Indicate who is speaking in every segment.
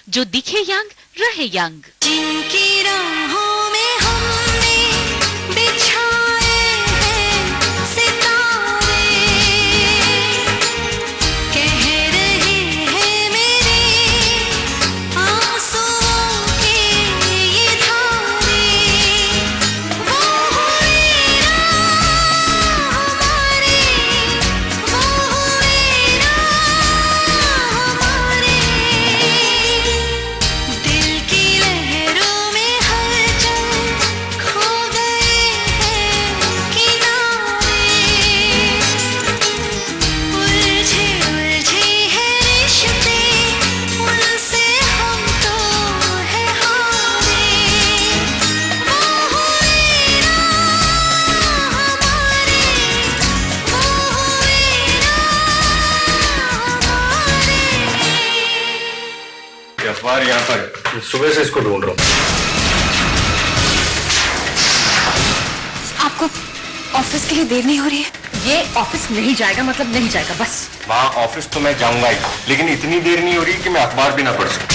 Speaker 1: जो दिखे यंग रहे यंग।
Speaker 2: जिनकी राहों में हमने बिछाए हैं सितारे, कह रहे हैं मेरे आंसुओं के ये धारे, वो हुए ना हमारे, वो हुए ना हमारे, दिल की लहरों में हलचल खो गए हैं किनारे, उलझे उलझे हैं रिश्ते, उनसे हम तो है हारे, वो हुए ना हमारे, वो हुए ना हमारे।
Speaker 3: ये अखबार यहाँ पर है। सुबह से इसको ढूंढ रहा हूँ।
Speaker 4: आपको ऑफिस के लिए देर नहीं हो रही है?
Speaker 5: ये ऑफिस नहीं जाएगा मतलब नहीं जाएगा, बस।
Speaker 3: वहाँ ऑफिस तो मैं जाऊंगा ही, लेकिन इतनी देर नहीं हो रही कि मैं अखबार भी ना पढ़ सकूं।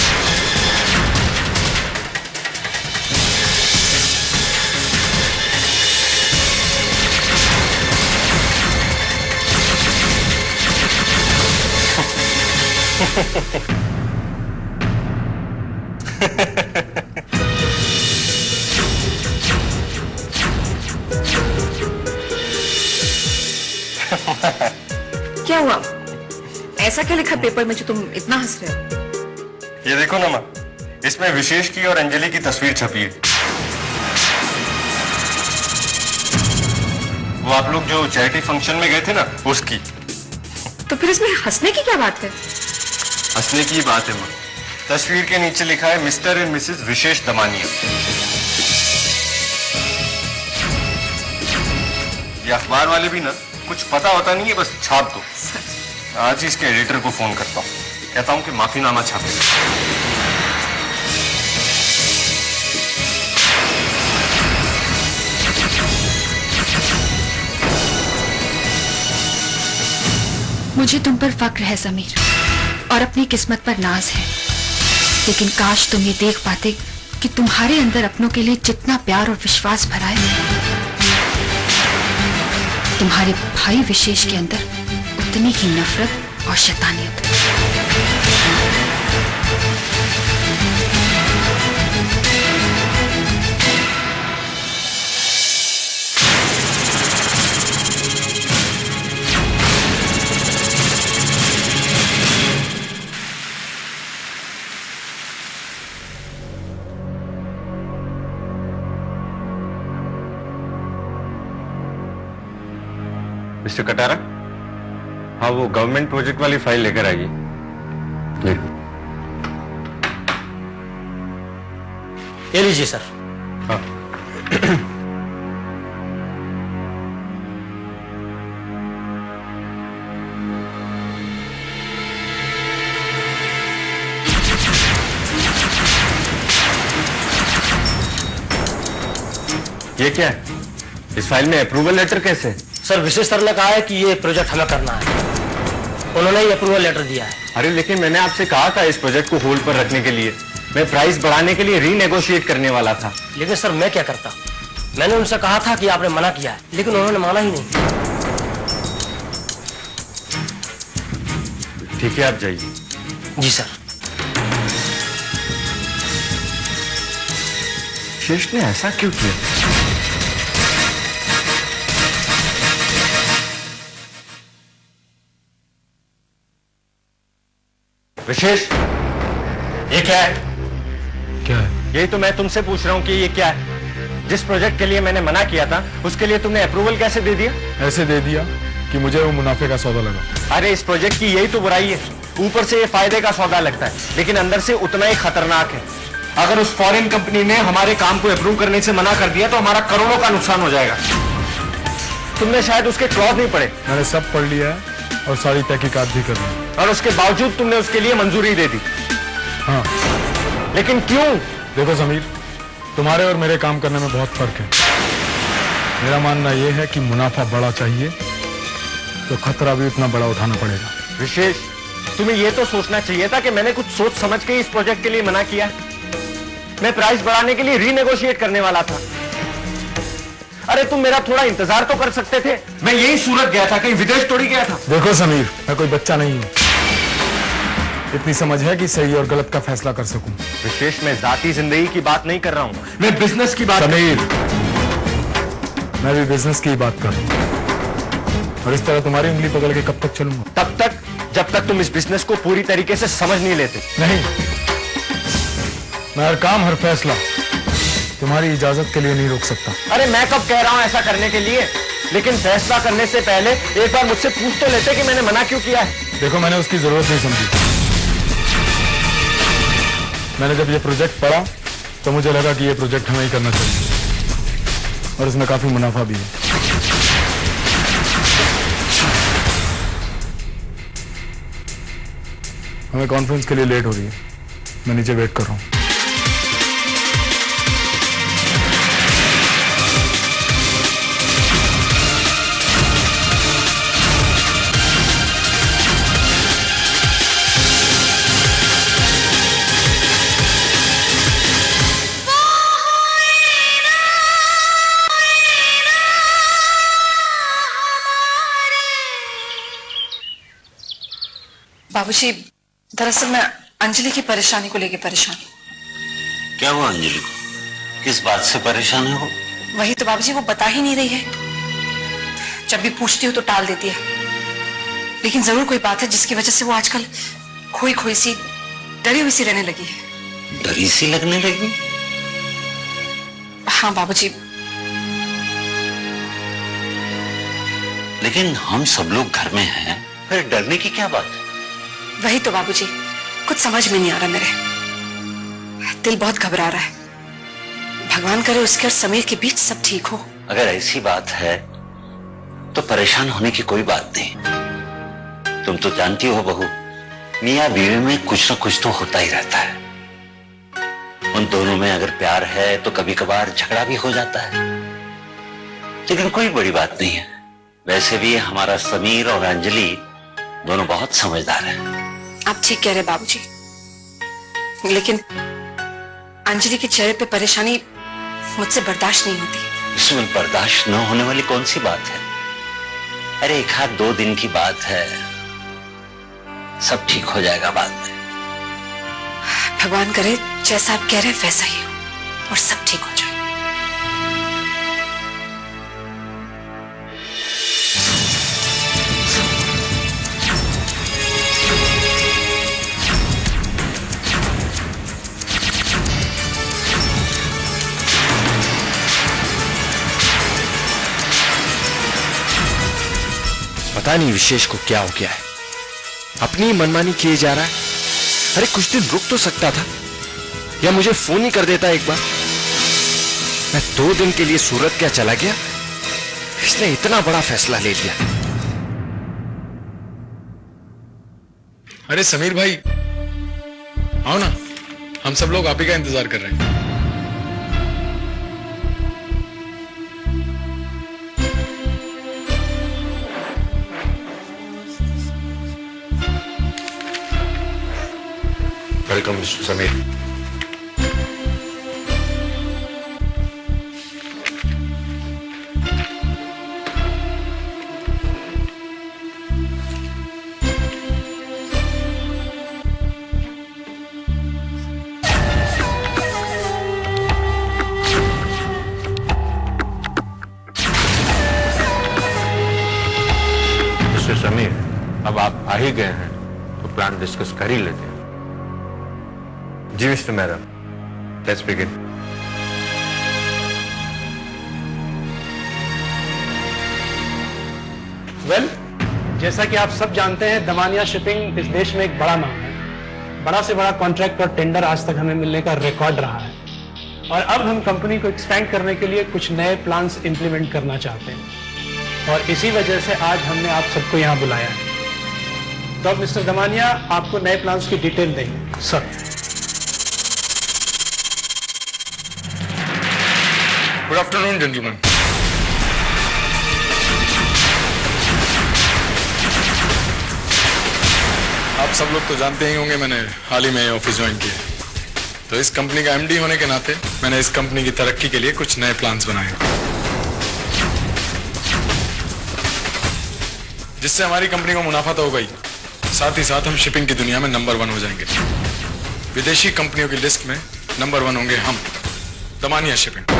Speaker 5: क्या हुआ? ऐसा क्या लिखा पेपर में जो तुम इतना हंस रहे हो?
Speaker 3: ये देखो ना माँ, इसमें विशेष की और अंजलि की तस्वीर छपी है। वो आप लोग जो चैरिटी फंक्शन में गए थे ना, उसकी।
Speaker 5: तो फिर इसमें हंसने की क्या बात है?
Speaker 3: हंसने की बात है माँ। तस्वीर के नीचे लिखा है मिस्टर एंड मिसेस विशेष दमानिया। ये अखबार वाले भी ना कुछ पता होता नहीं है, बस छाप दो। आज ही इसके एडिटर को फोन करता हूँ, कहता हूँ कि माफीनामा छापे।
Speaker 4: मुझे तुम पर फक्र है समीर, और अपनी किस्मत पर नाज है, लेकिन काश तुम ये देख पाते कि तुम्हारे अंदर अपनों के लिए जितना प्यार और विश्वास भरा है, तुम्हारे भाई विशेष के अंदर उतनी ही नफरत और शैतानियत।
Speaker 3: मिस्टर कटारा, हाँ वो गवर्नमेंट प्रोजेक्ट वाली फाइल लेकर आइए।
Speaker 6: ये लीजिए सर।
Speaker 3: हाँ। ये क्या है? इस फाइल में अप्रूवल लेटर कैसे?
Speaker 6: सर विशेष सर ने कहा है कि ये प्रोजेक्ट हमें करना है, उन्होंने ही अप्रूवल लेटर दिया है।
Speaker 3: अरे लेकिन मैंने आपसे कहा था इस प्रोजेक्ट को होल्ड पर रखने के लिए, मैं प्राइस बढ़ाने के लिए रीनेगोशिएट करने वाला था।
Speaker 6: लेकिन सर मैं क्या करता, मैंने उनसे कहा था कि आपने मना किया है, लेकिन उन्होंने माना ही नहीं।
Speaker 3: ठीक है आप जाइए।
Speaker 6: जी सर।
Speaker 3: शेष ने ऐसा क्यों किया? विशेष, ये क्या है?
Speaker 7: क्या है?
Speaker 3: यही तो मैं तुमसे पूछ रहा हूँ कि ये क्या है? जिस प्रोजेक्ट के लिए मैंने मना किया था, उसके लिए तुमने अप्रूवल कैसे दे दिया?
Speaker 7: ऐसे दे दिया कि मुझे वो मुनाफे का सौदा लगा।
Speaker 3: अरे इस प्रोजेक्ट की यही तो बुराई है, ऊपर से ये फायदे का सौदा लगता है, लेकिन अंदर से उतना ही खतरनाक है। अगर उस फॉरेन कंपनी ने हमारे काम को अप्रूव करने से मना कर दिया तो हमारा करोड़ों का नुकसान हो जाएगा। तुमने शायद उसके क्लॉज नहीं पढ़े।
Speaker 7: मैंने सब पढ़ लिया है और सारी तहकीकात भी कर ली,
Speaker 3: और उसके बावजूद तुमने उसके लिए मंजूरी दे दी।
Speaker 7: हाँ।
Speaker 3: लेकिन क्यों?
Speaker 7: देखो समीर, तुम्हारे और मेरे काम करने में बहुत फर्क है। मेरा मानना यह है कि मुनाफा बड़ा चाहिए तो खतरा भी उतना बड़ा उठाना पड़ेगा।
Speaker 3: विशेष, तुम्हें ये तो सोचना चाहिए था कि मैंने कुछ सोच समझ के इस प्रोजेक्ट के लिए मना किया। मैं प्राइस बढ़ाने के लिए रीनेगोशिएट करने वाला था। अरे तुम मेरा थोड़ा इंतजार तो कर सकते थे। मैं यही सूरत गया था, कहीं विदेश थोड़ी गया था।
Speaker 7: देखो समीर, मैं कोई बच्चा नहीं हूं। इतनी समझ है कि सही और गलत का फैसला कर सकूं।
Speaker 3: विशेष मैं जाती जिंदगी की बात नहीं कर रहा हूं, मैं बिजनेस की बात।
Speaker 7: समीर, मैं भी बिजनेस की बात कर रहा हूं, और इस तरह तुम्हारी उंगली पकड़ के कब तक चलूंगा?
Speaker 3: तब तक जब तक तुम इस बिजनेस को पूरी तरीके से समझ नहीं लेते।
Speaker 7: नहीं, मैं हर काम हर फैसला तुम्हारी इजाजत के लिए नहीं रोक सकता।
Speaker 3: अरे मैं कब कह रहा हूं ऐसा करने के लिए, लेकिन फैसला करने से पहले एक बार मुझसे पूछ तो लेते कि मैंने मना क्यों किया है।
Speaker 7: देखो, मैंने उसकी जरूरत नहीं समझी। मैंने जब ये प्रोजेक्ट पढ़ा तो मुझे लगा कि ये प्रोजेक्ट हमें ही करना चाहिए, और इसमें काफी मुनाफा भी है। हमें कॉन्फ्रेंस के लिए लेट हो रही है, मैं नीचे वेट कर रहा हूं।
Speaker 5: बाबूजी, दरअसल मैं अंजलि की परेशानी को लेकर परेशान हूं।
Speaker 8: क्या हुआ अंजलि को? किस बात से परेशान है वो?
Speaker 5: वही तो बाबूजी, वो बता ही नहीं रही है। जब भी पूछती हूँ तो टाल देती है। लेकिन जरूर कोई बात है जिसकी वजह से वो आजकल खोई खोई सी, डरी हुई सी रहने लगी है।
Speaker 8: डरी सी लगने लगी?
Speaker 5: हाँ बाबूजी।
Speaker 8: लेकिन हम सब लोग घर में हैं, फिर डरने की क्या बात है?
Speaker 5: वही तो बाबूजी, कुछ समझ में नहीं आ रहा मेरे। दिल बहुत घबरा रहा है। भगवान करे उसके और समीर के बीच सब ठीक हो।
Speaker 8: अगर ऐसी बात है तो परेशान होने की कोई बात नहीं। तुम तो जानती हो बहू, मियां बीवी में कुछ न कुछ तो होता ही रहता है। उन दोनों में अगर प्यार है तो कभी कभार झगड़ा भी हो जाता है, लेकिन कोई बड़ी बात नहीं है। वैसे भी हमारा समीर और अंजलि दोनों बहुत समझदार हैं।
Speaker 5: आप ठीक कह रहे बाबूजी, लेकिन अंजलि के चेहरे पे परेशानी मुझसे बर्दाश्त नहीं होती।
Speaker 8: इसमें बर्दाश्त न होने वाली कौन सी बात है? अरे 1-2 दिन की बात है, सब ठीक हो जाएगा बाद में।
Speaker 5: भगवान करे जैसा आप कह रहे हैं वैसा ही हो और सब ठीक हो जाए।
Speaker 3: पता नहीं विशेष को क्या हो गया है, अपनी मनमानी किए जा रहा है। अरे कुछ दिन रुक तो सकता था, या मुझे फोन ही कर देता एक बार। मैं 2 दिन के लिए सूरत क्या चला गया, इसने इतना बड़ा फैसला ले लिया।
Speaker 7: अरे समीर भाई, आओ ना, हम सब लोग आप ही का इंतजार कर रहे हैं।
Speaker 3: Welcome mister Sameer. Mister Sameer, अब आप आ ही गए हैं तो प्लान डिस्कस कर ही लेते हैं। जी mister madam, let's begin.
Speaker 9: Well, जैसा कि आप सब जानते हैं, दमानिया शिपिंग इस देश में एक बड़ा नाम है। बड़ा से बड़ा कॉन्ट्रैक्ट और टेंडर आज तक हमें मिलने का रिकॉर्ड रहा है, और अब हम कंपनी को एक्सपेंड करने के लिए कुछ नए प्लान्स इंप्लीमेंट करना चाहते हैं, और इसी वजह से आज हमने आप सबको यहाँ बुलाया है। तो अब मिस्टर दमानिया आपको नए प्लान्स की डिटेल देंगे। सर।
Speaker 7: Good afternoon gentleman. आप आप सब लोग तो जानते ही होंगे, मैंने हाल ही में ऑफिस ज्वाइन किया है। तो इस कंपनी का एमडी होने के नाते मैंने इस कंपनी की तरक्की के लिए कुछ नए प्लान्स बनाए, जिससे हमारी कंपनी को मुनाफा तो होगा ही, साथ ही साथ हम शिपिंग की दुनिया में नंबर 1 हो जाएंगे। विदेशी कंपनियों की लिस्ट में नंबर 1 होंगे हम, दमानिया शिपिंग।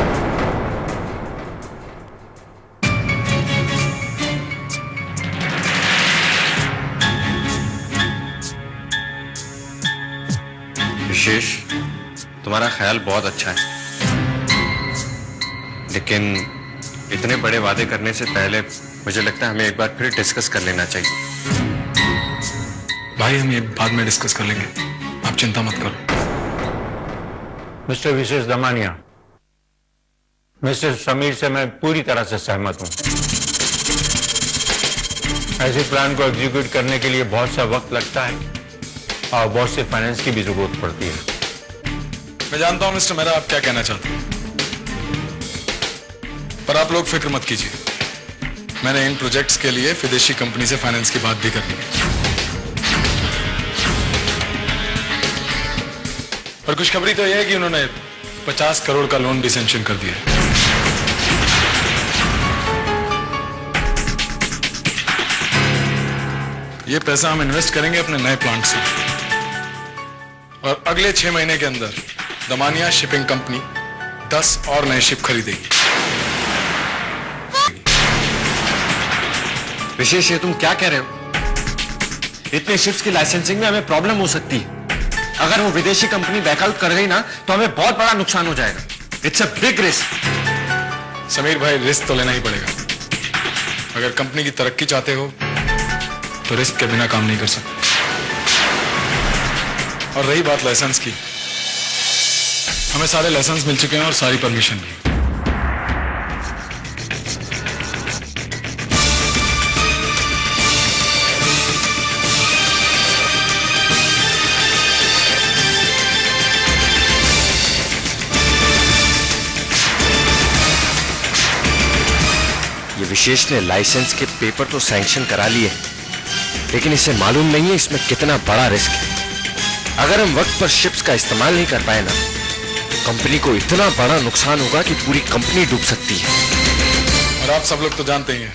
Speaker 3: विशेष, तुम्हारा ख्याल बहुत अच्छा है, लेकिन इतने बड़े वादे करने से पहले मुझे लगता है हमें एक बार फिर डिस्कस कर लेना चाहिए।
Speaker 7: भाई हम ये बाद में डिस्कस कर लेंगे, आप चिंता मत करो।
Speaker 10: मिस्टर विशेष दमानिया, मिस्टर समीर से मैं पूरी तरह से सहमत हूं। ऐसे प्लान को एग्जीक्यूट करने के लिए बहुत सा वक्त लगता है और बहुत से फाइनेंस की भी जरूरत पड़ती है।
Speaker 7: मैं जानता हूं मिस्टर मेहरा आप क्या कहना चाहते हैं, पर आप लोग फिक्र मत कीजिए। मैंने इन प्रोजेक्ट्स के लिए विदेशी कंपनी से फाइनेंस की बात भी करनी है। और खुशखबरी तो यह है कि उन्होंने 50 करोड़ का लोन भी सैंक्शन कर दिया है। ये पैसा हम इन्वेस्ट करेंगे अपने नए प्लांट्स में, और अगले 6 महीने के अंदर दमानिया शिपिंग कंपनी 10 और नए शिप खरीदेगी।
Speaker 3: विशेष, ये तुम क्या कह रहे हो? इतने शिप्स की लाइसेंसिंग में हमें प्रॉब्लम हो सकती है। अगर वो विदेशी कंपनी बैकआउट कर गई ना तो हमें बहुत बड़ा नुकसान हो जाएगा। It's a big risk.
Speaker 7: Sameer भाई, रिस्क तो लेना ही पड़ेगा। अगर कंपनी की तरक्की चाहते हो तो रिस्क के बिना काम नहीं कर सकते। और रही बात लाइसेंस की, हमें सारे लाइसेंस मिल चुके हैं और सारी परमिशन भी।
Speaker 3: ये विशेष ने लाइसेंस के पेपर तो सैंक्शन करा लिए, लेकिन इसे मालूम नहीं है इसमें कितना बड़ा रिस्क है। अगर हम वक्त पर शिप्स का इस्तेमाल नहीं कर पाए ना, कंपनी को इतना बड़ा नुकसान होगा कि पूरी कंपनी डूब सकती है।
Speaker 7: और आप सब लोग तो जानते ही हैं,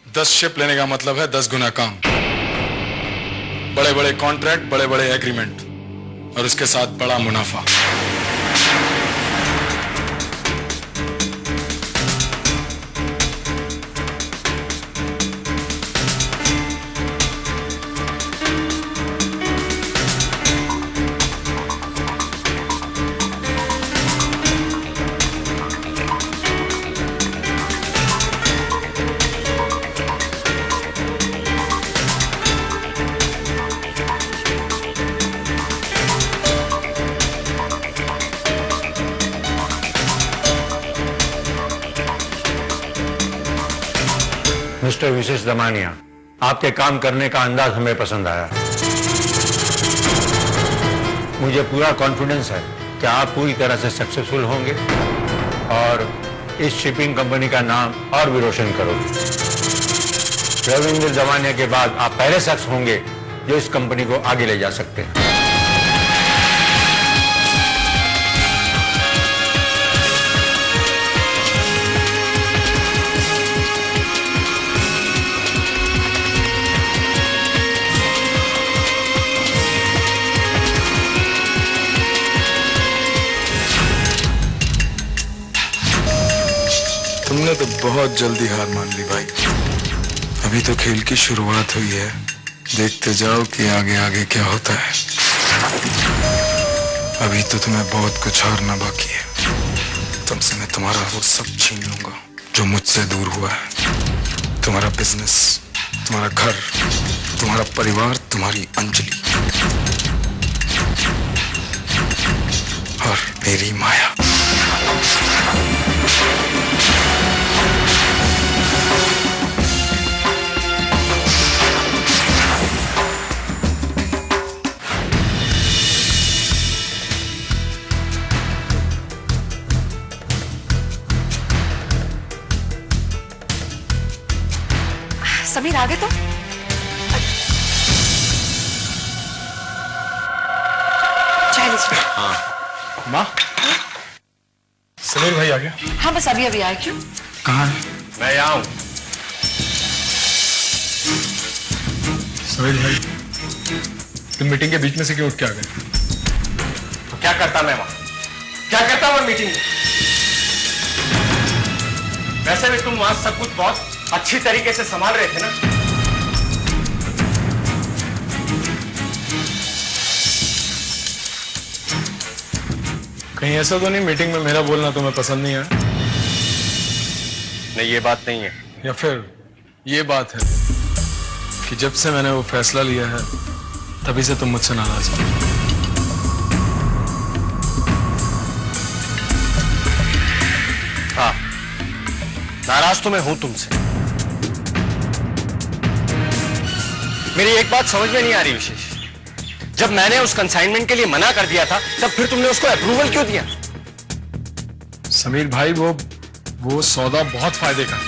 Speaker 7: 10 शिप लेने का मतलब है 10 गुना काम, बड़े बड़े कॉन्ट्रैक्ट, बड़े बड़े एग्रीमेंट, और उसके साथ बड़ा मुनाफा।
Speaker 10: मिस्टर विशेष दमानिया, आपके काम करने का अंदाज हमें पसंद आया। मुझे पूरा कॉन्फिडेंस है कि आप पूरी तरह से सक्सेसफुल होंगे और इस शिपिंग कंपनी का नाम और भी रोशन करोगे। रविंद्र दमानिया के बाद आप पहले शख्स होंगे जो इस कंपनी को आगे ले जा सकते हैं।
Speaker 7: तुमने तो बहुत जल्दी हार मान ली भाई। अभी तो खेल की शुरुआत हुई है, देखते जाओ कि आगे आगे क्या होता है। अभी तो तुम्हें बहुत कुछ हारना बाकी है। तुमसे मैं तुम्हारा वो सब छीन लूंगा जो मुझसे दूर हुआ है। तुम्हारा बिजनेस, तुम्हारा घर, तुम्हारा परिवार, तुम्हारी अंजलि और मेरी माया।
Speaker 5: समीर, आगे तो
Speaker 7: माँ, समीर भाई आ गया?
Speaker 5: हाँ बस अभी अभी आए। क्यों?
Speaker 7: कहाँ है?
Speaker 3: मैं यहाँ हूँ।
Speaker 7: समीर भाई, तुम मीटिंग के बीच में से क्यों उठ के आ गए?
Speaker 3: तो क्या करता मैं वहां? क्या करता मैं मीटिंग में? वैसे भी तुम वहां सब कुछ बहुत अच्छी तरीके से संभाल रहे थे ना।
Speaker 7: कहीं ऐसा तो नहीं मीटिंग में मेरा बोलना तुम्हें पसंद नहीं है?
Speaker 3: नहीं, ये बात नहीं है।
Speaker 7: या फिर ये बात है कि जब से मैंने वो फैसला लिया है तभी से तुम मुझसे नाराज हो?
Speaker 3: हाँ, नाराज तो मैं हूं तुमसे। मेरी एक बात समझ में नहीं आ रही विशेष, जब मैंने उस कंसाइनमेंट के लिए मना कर दिया था तब फिर तुमने उसको अप्रूवल क्यों दिया?
Speaker 7: समीर भाई, वो सौदा बहुत फायदे का है।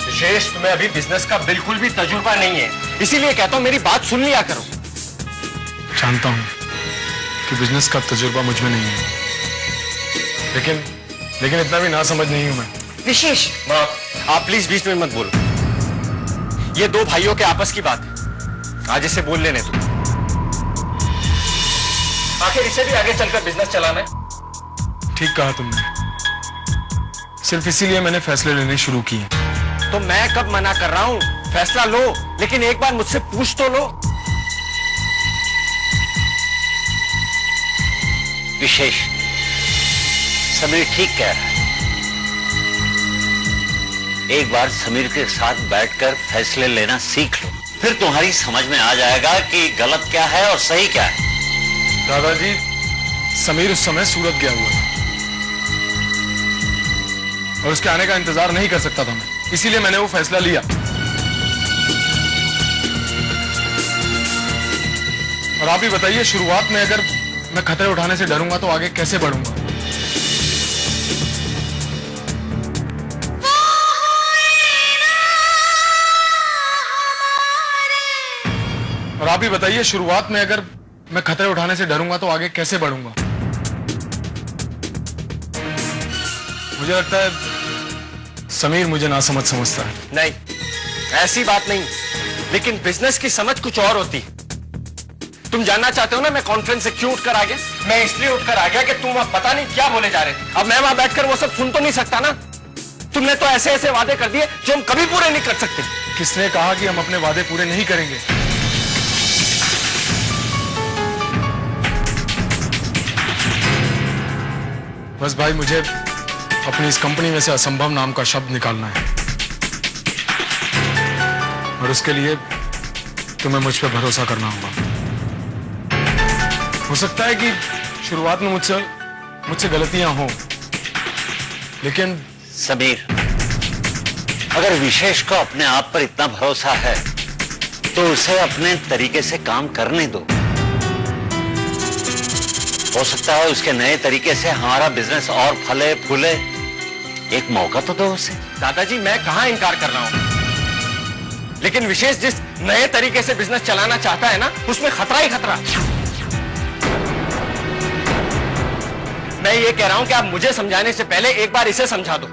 Speaker 3: विशेष, तुम्हें अभी बिजनेस का बिल्कुल भी तजुर्बा नहीं है, इसीलिए कहता हूं मेरी बात सुन लिया करो।
Speaker 7: जानता हूं कि बिजनेस का तजुर्बा मुझ में नहीं है, लेकिन इतना भी ना समझ नहीं हूं मैं।
Speaker 5: विशेष,
Speaker 3: आप प्लीज बीच में मत बोलो। ये दो भाइयों के आपस की बात है, आज इसे बोल लेने दो। आखिर इसे भी आगे चलकर बिजनेस चलाना है।
Speaker 7: ठीक कहा तुमने, सिर्फ इसीलिए मैंने फैसले लेने शुरू किए।
Speaker 3: तो मैं कब मना कर रहा हूं? फैसला लो, लेकिन एक बार मुझसे पूछ तो लो।
Speaker 8: विशेष, समीर ठीक कह रहा है। एक बार समीर के साथ बैठकर फैसले लेना सीख लो, फिर तुम्हारी समझ में आ जाएगा कि गलत क्या है और सही क्या है।
Speaker 7: दादाजी, समीर उस समय सूरत गया हुआ था और उसके आने का इंतजार नहीं कर सकता था मैं, इसीलिए मैंने वो फैसला लिया। और आप ही बताइए, शुरुआत में अगर मैं खतरे उठाने से डरूंगा तो आगे कैसे बढ़ूंगा? और आप ही बताइए, शुरुआत में अगर मैं खतरे उठाने से डरूंगा तो आगे कैसे बढ़ूंगा? मुझे लगता है समीर मुझे ना समझता है।
Speaker 3: नहीं, ऐसी बात नहीं, लेकिन बिजनेस की समझ कुछ और होती है। तुम जानना चाहते हो ना मैं कॉन्फ्रेंस से क्यों उठकर आ गया? मैं इसलिए उठकर आ गया कि तुम अब पता नहीं क्या बोले जा रहे थे। अब मैं वहां बैठकर वो सब सुन तो नहीं सकता ना। तुमने तो ऐसे ऐसे वादे कर दिए जो हम कभी पूरे नहीं कर सकते।
Speaker 7: किसने कहा कि हम अपने वादे पूरे नहीं करेंगे? बस भाई, मुझे अपनी इस कंपनी में से असंभव नाम का शब्द निकालना है, और उसके लिए तुम्हें मुझ पर भरोसा करना होगा। हो सकता है कि शुरुआत में मुझसे गलतियां हों, लेकिन
Speaker 8: समीर, अगर विशेष को अपने आप पर इतना भरोसा है तो उसे अपने तरीके से काम करने दो। हो सकता है उसके नए तरीके से हमारा बिजनेस और फले फूले। एक मौका तो दो उसे।
Speaker 3: दादाजी, मैं कहां इनकार कर रहा हूं, लेकिन विशेष जिस नए तरीके से बिजनेस चलाना चाहता है ना, उसमें खतरा ही खतरा। मैं ये कह रहा हूं कि आप मुझे समझाने से पहले एक बार इसे समझा दो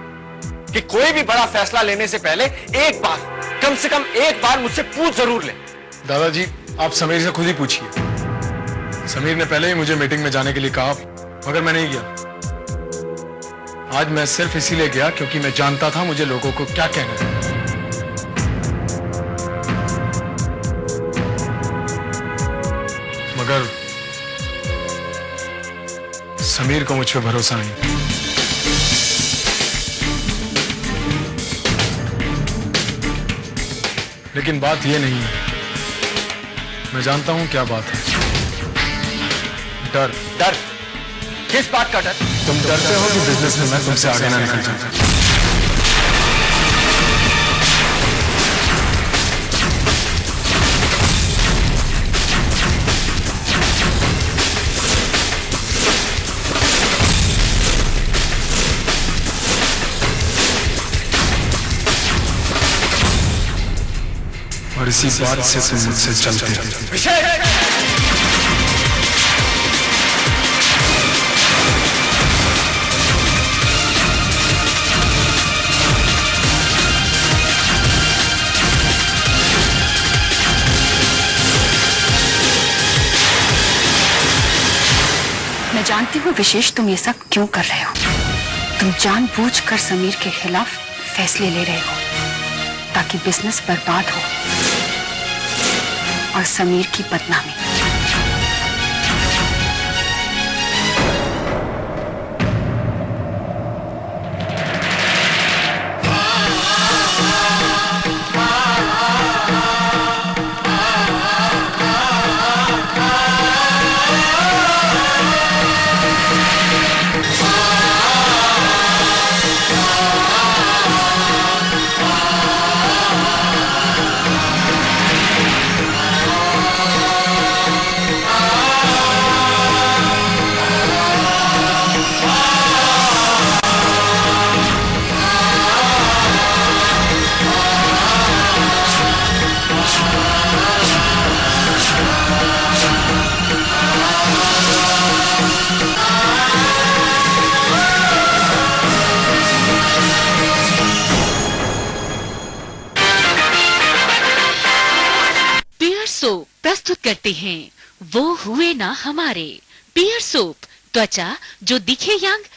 Speaker 3: कि कोई भी बड़ा फैसला लेने से पहले एक बार, कम से कम एक बार मुझसे पूछ जरूर ले।
Speaker 7: दादाजी, आप समीर से खुद ही पूछिए। समीर ने पहले ही मुझे मीटिंग में जाने के लिए कहा, मगर मैं नहीं गया। आज मैं सिर्फ इसीलिए गया क्योंकि मैं जानता था मुझे लोगों को क्या कहना है। मगर समीर को मुझ पर भरोसा नहीं। लेकिन बात यह नहीं है, मैं जानता हूं क्या बात है। डर।
Speaker 3: डर? किस बात का डर?
Speaker 7: तुम डरते हो कि बिजनेस में मैं तुमसे आगे ना निकल जाऊं। और इसी बात से तुम मुझसे चलते हो।
Speaker 4: मैं जानती हूँ विशेष तुम ये सब क्यों कर रहे हो। तुम जानबूझकर समीर के खिलाफ फैसले ले रहे हो ताकि बिजनेस बर्बाद हो और समीर की बदनामी।
Speaker 1: सोप प्रस्तुत करते हैं वो हुए ना हमारे। पियर सोप, त्वचा जो दिखे यंग